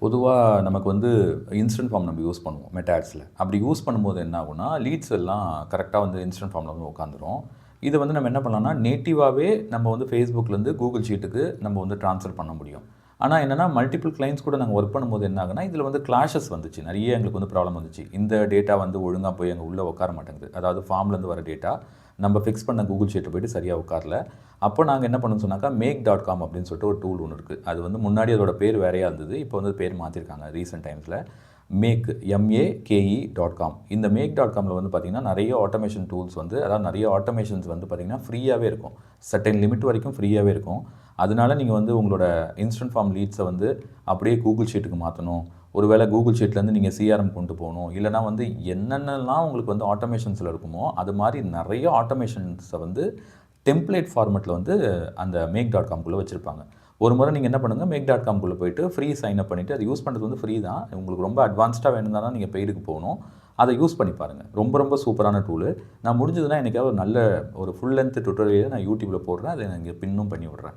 பொதுவா நமக்கு வந்து இன்ஸ்டன்ட் ஃபார்ம் நம்ம யூஸ் பண்ணுவோம் மெட்டா ஆட்ஸில். அப்படி யூஸ் பண்ணும்போது என்ன ஆகும்னா, லீட்ஸ் எல்லாம் கரெக்ட்டா வந்து இன்ஸ்டன்ட் ஃபார்ம்ல வந்து உட்காந்துரும். இத வந்து நம்ம என்ன பண்ணலாம்னா, நேட்டிவாவே நம்ம வந்து Facebookலேருந்து கூகுள் ஷீட்டுக்கு நம்ம வந்து ட்ரான்ஸ்ஃபர் பண்ண முடியும். ஆனா என்னன்னா, மல்டிபிள் கிளையண்ட்ஸ் கூட நாங்க ஒர்க் பண்ணும்போது என்ன ஆகும்னா, இதில வந்து கிளாஷஸ் வந்துச்சு. நெறைய எங்களுக்கு வந்து ப்ராப்ளம் வந்துச்சு. இந்த டேட்டா வந்து ஒழுங்கா போய் அங்க உள்ள உட்கார மாட்டேங்குது. அதாவது ஃபார்ம்லேருந்து வர டேட்டா, நம்ம ஃபிக்ஸ் பண்ண கூகுள் ஷீட்ல போயிட்டு சரியா உட்காரல. அப்போ நாங்க என்ன பண்ணோம்னு சொன்னாக்கா, make.com அப்படின்னு சொல்லிட்டு ஒரு டூல் ஒண்ணு இருக்கு. அது வந்து முன்னாடி அதோட பேர் வேறையா இருந்தது. இப்போ வந்து பேர் மாத்திருக்காங்க ரீசென்ட் டைம்ஸ்ல. Make MAKE.com. இந்த மேக்.காம்ல வந்து பார்த்தீங்கன்னா, நெறைய ஆட்டோமேஷன் டூல்ஸ் வந்து அதாவது நெறைய ஆட்டோமேஷன்ஸ் வந்து பார்த்தீங்கன்னா, ஃப்ரீயாவே இருக்கும். சர்டைன் லிமிட் வரைக்கும் ஃப்ரீயாவே இருக்கும். அதனால நீங்க வந்து உங்களோட இன்ஸ்டன்ட் ஃபார்ம் லீட்ஸ வந்து அப்படியே கூகுள் ஷீட்டுக்கு மாத்தணும். ஒருவேளை கூகுள் ஷீட்லேருந்து நீங்க CRM கொண்டு போணும். இல்லன்னா வந்து என்னென்னலாம் உங்களுக்கு வந்து ஆட்டோமேஷன்ஸ்ல இருக்குமோ, அது மாரி நெறைய ஆட்டோமேஷன்ஸ வந்து டெம்ப்ளேட் ஃபார்மேட்ல வந்து அந்த மேக்.காம்குள்ள வச்சிருப்பாங்க. ஒரு முறை நீங்க என்ன பண்ணுங்க, மேக்.காம்குள்ள போயிட்டு ஃப்ரீ சைன் அப் பண்ணிட்டு, அது யூஸ் பண்றது வந்து ஃப்ரீ தான். உங்களுக்கு ரொம்ப அட்வான்ஸ்டா வேணும்னா தான் நீங்க பெய்டுக்கு போணும். அத யூஸ் பண்ணி பாருங்க. ரொம்ப ரொம்ப சூப்பரான டூலு. நான் முடிஞ்சதுன்னா என்னைக்காவது ஒரு நல்ல ஒரு ஃபுல் லென்த் டுட்டோரியல் நான் YouTubeல போடுறேன். அத நான் இங்க பின்னும் பண்ணி விடுறேன்.